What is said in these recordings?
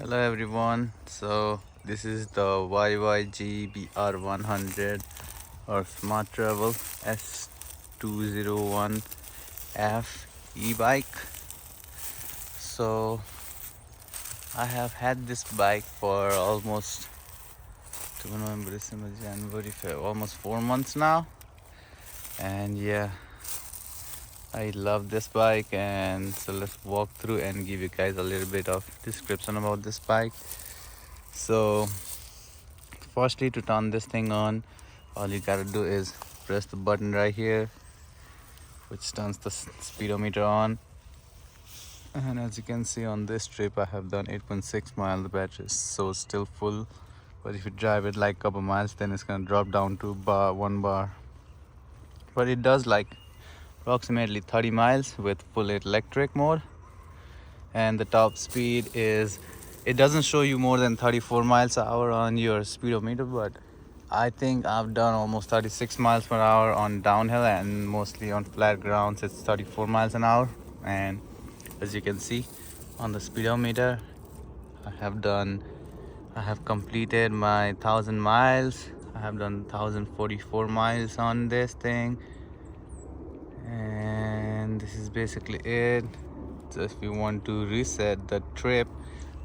Hello everyone, so this is the YYG BR100 or SMARTRAVEL S201F e-bike. So I have had this bike for almost November, December, January, February, almost 4 months now, and yeah, I love this bike. And so let's walk through and give you guys a little bit of description about this bike. So firstly, to turn this thing on, all you gotta do is press the button right here, which turns the speedometer on. And as you can see on this trip, I have done 8.6 miles. The battery is so still full, but if you drive it like a couple miles, then it's gonna drop down to 1 bar. But it does like approximately 30 miles with full electric mode, and the top speed is, it doesn't show you more than 34 miles an hour on your speedometer, but I think I've done almost 36 miles per hour on downhill, and mostly on flat grounds it's 34 miles an hour. And as you can see on the speedometer, I have completed my 1000 miles. I have done 1044 miles on this thing, and this is basically it. So if you want to reset the trip,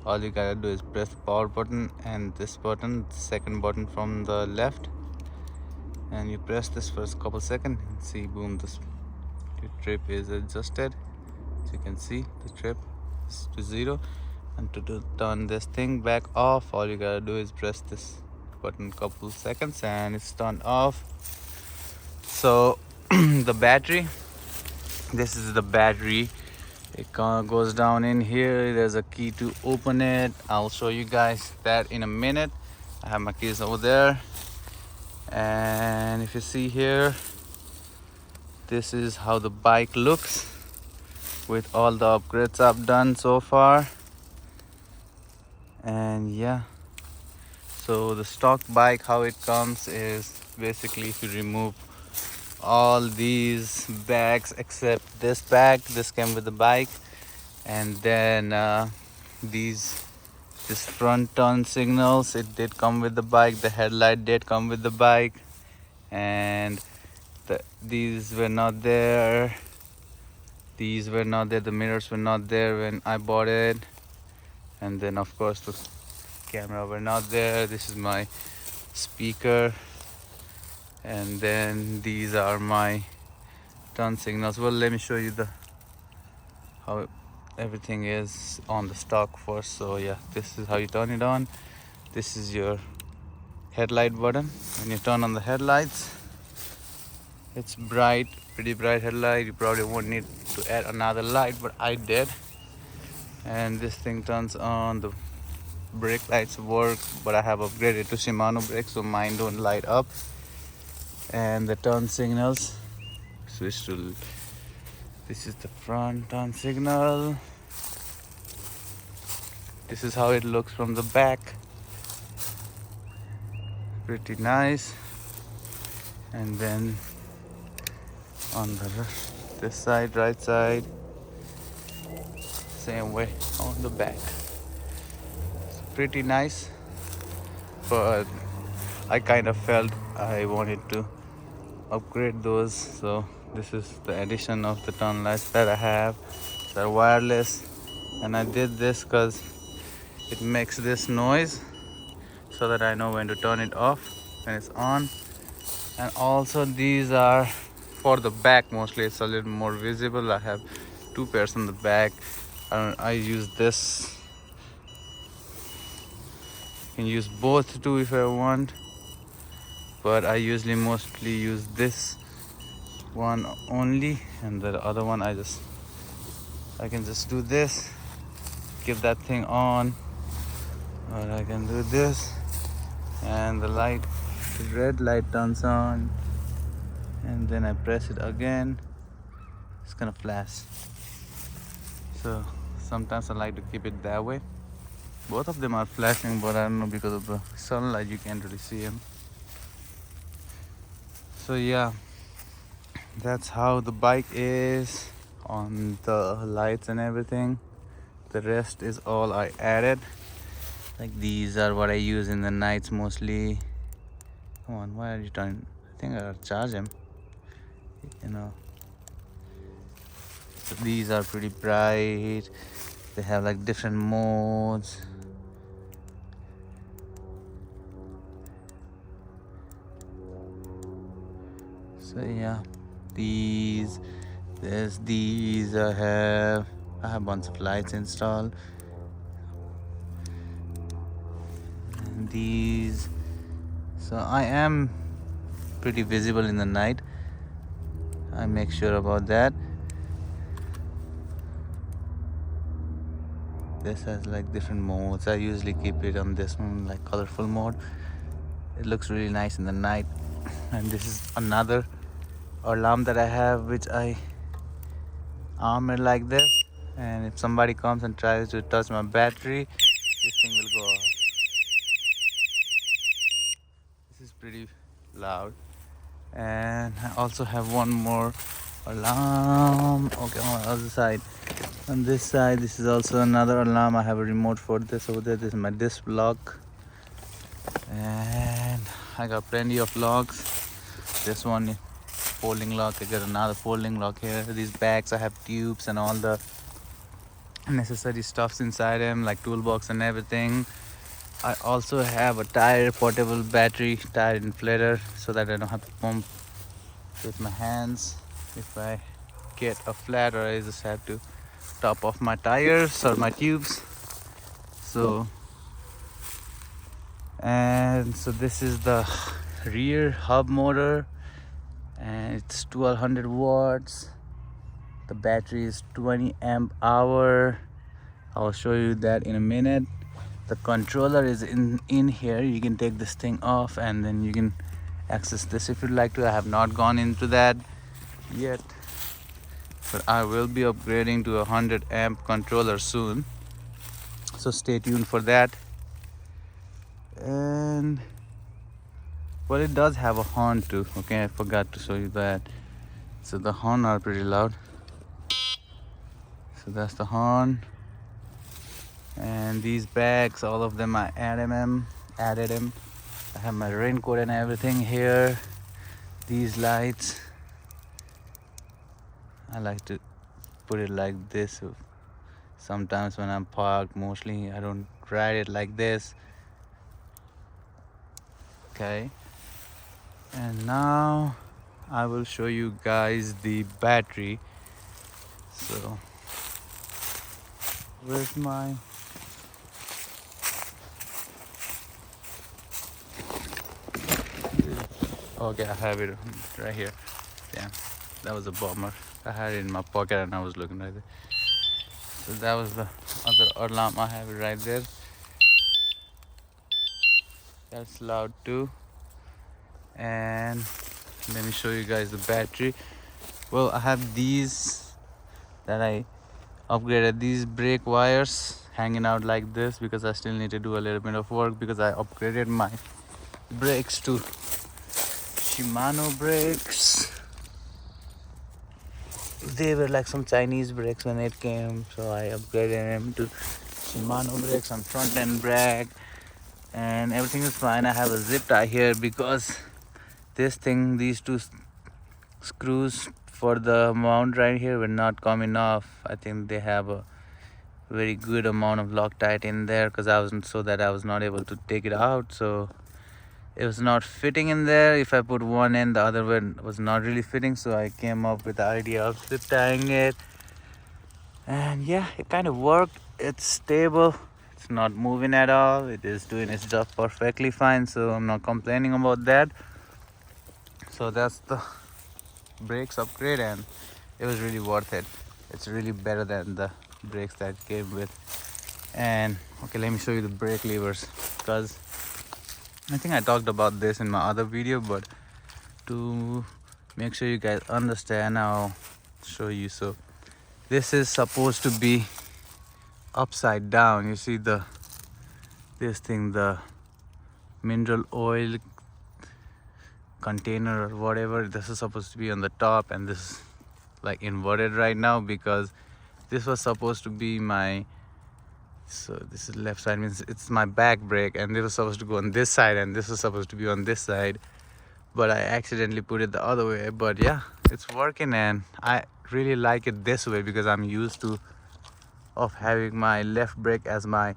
all you gotta do is press the power button and this button, the second button from the left, and you press this for a couple seconds and see, boom, your trip is adjusted. As you can see, the trip is to 0. And to turn this thing back off, all you gotta do is press this button couple seconds and it's turned off. So the battery, this is the battery. It goes down in here. There's a key to open it. I'll show you guys that in a minute. I have my keys over there, and if you see here, this is how the bike looks with all the upgrades I've done so far. And yeah, so the stock bike, how it comes is basically, if you remove all these bags except this bag, this came with the bike, and then this front turn signals, it did come with the bike. The headlight did come with the bike, and these were not there. These were not there. The mirrors were not there when I bought it, and then of course the camera were not there. This is my speaker, and then these are my turn signals. Well, let me show you how everything is on the stock first. So yeah, this is how you turn it on. This is your headlight button. When you turn on the headlights, it's bright, pretty bright headlight. You probably won't need to add another light, but I did. And this thing turns on. The brake lights work, but I have upgraded to Shimano brakes, so mine don't light up. And the turn signals, switch to, this is the front turn signal. This is how it looks from the back. Pretty nice. And then on this side, right side, same way on the back. It's pretty nice, but I kind of felt I wanted to upgrade those. So this is the addition of the turn lights that I have. They're wireless, and I did this because it makes this noise so that I know when to turn it off when it's on. And also these are for the back, mostly it's a little more visible. I have 2 pairs on the back. I use this. You can use both too if I want, but I usually mostly use this one only, and the other one I can just do this, keep that thing on, or I can do this, and the red light turns on, and then I press it again, it's gonna flash. So sometimes I like to keep it that way. Both of them are flashing, but I don't know, because of the sunlight you can't really see them. So yeah, that's how the bike is on the lights and everything. The rest is all I added. Like these are what I use in the nights mostly. Come on, why are you turning? I think I gotta charge him, you know. So these are pretty bright. They have like different modes. So yeah, these I have bunch of lights installed. And these, so I am pretty visible in the night. I make sure about that. This has like different modes. I usually keep it on this one, like colorful mode. It looks really nice in the night. And this is another alarm that I have, which I arm it like this, and if somebody comes and tries to touch my battery, this thing will go off. This is pretty loud. And I also have one more alarm. Okay, on the other side. On this side, this is also another alarm. I have a remote for this over there. This is my disc lock. And I got plenty of locks. This one folding lock. I got another folding lock here. These bags, I have tubes and all the necessary stuffs inside them, like toolbox and everything. I also have a portable battery tire inflator, so that I don't have to pump with my hands if I get a flat, or I just have to top off my tires or my tubes. So, and so this is the rear hub motor, and it's 1200 watts. The battery is 20 amp hour. I'll show you that in a minute. The controller is in here. You can take this thing off and then you can access this if you'd like to. I have not gone into that yet, but I will be upgrading to a 100 amp controller soon, so stay tuned for that. And well, it does have a horn too. Okay, I forgot to show you that. So the horn are pretty loud. So that's the horn. And these bags, all of them I added them. I have my raincoat and everything here. These lights, I like to put it like this. Sometimes when I'm parked, mostly I don't ride it like this. Okay, and now I will show you guys the battery. So where's my okay, I have it right here. Damn, that was a bummer. I had it in my pocket and I was looking right there. So that was the other alarm. I have it right there. That's loud too. And let me show you guys the battery. Well, I have these that I upgraded, these brake wires hanging out like this, because I still need to do a little bit of work, because I upgraded my brakes to Shimano brakes. They were like some Chinese brakes when it came, so I upgraded them to Shimano brakes on front end brake, and everything is fine. I have a zip tie here because these two screws for the mount right here were not coming off. I think they have a very good amount of Loctite in there, because I was not able to take it out, so it was not fitting in there. If I put one in, the other one was not really fitting, so I came up with the idea of zip tying it. And yeah, it kind of worked. It's stable, it's not moving at all. It is doing its job perfectly fine, so I'm not complaining about that. So that's the brakes upgrade, and it was really worth it. It's really better than the brakes that came with. And okay, let me show you the brake levers, because I think I talked about this in my other video, but to make sure you guys understand, I'll show you. So this is supposed to be upside down. You see this thing, the mineral oil container or whatever, this is supposed to be on the top, and this is like inverted right now, because this was supposed to be my So this is left side, means it's my back brake, and this was supposed to go on this side and this was supposed to be on this side, but I accidentally put it the other way. But yeah, it's working, and I really like it this way because I'm used to of having my left brake as my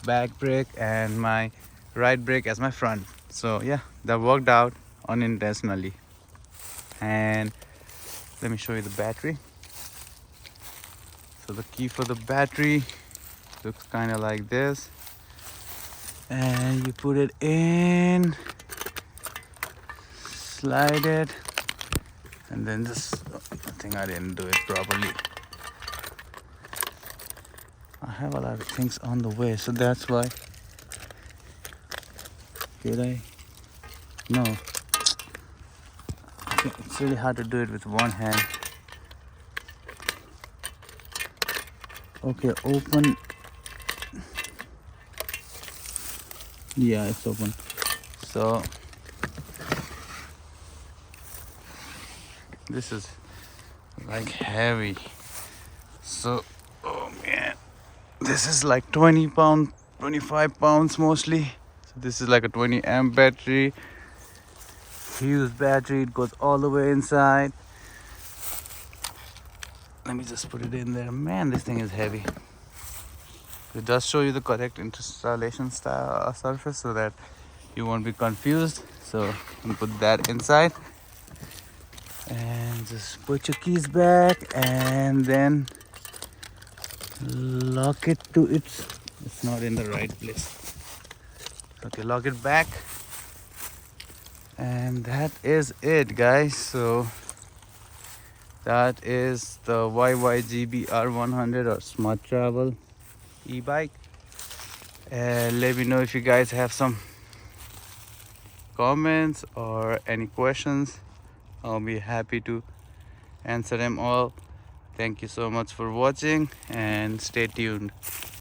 back brake and my right brake as my front. So yeah, that worked out unintentionally. And let me show you the battery. So the key for the battery looks kind of like this, and you put it in, slide it, and then just, I think I didn't do it properly. I have a lot of things on the way, so that's why. Did I? No. Okay, it's really hard to do it with one hand. Okay, open. Yeah, it's open. So this is like heavy. So, oh man, this is like 20 pounds, 25 pounds mostly. So this is like a 20 amp battery, huge battery. It goes all the way inside. Let me just put it in there. Man, this thing is heavy. It does show you the correct installation style surface so that you won't be confused. So you put that inside and just put your keys back, and then lock it to it's not in the right place. Okay, lock it back, and that is it, guys. So that is the YYG BR100 or SMARTRAVEL e-bike. Let me know if you guys have some comments or any questions. I'll be happy to answer them all. Thank you so much for watching, and stay tuned.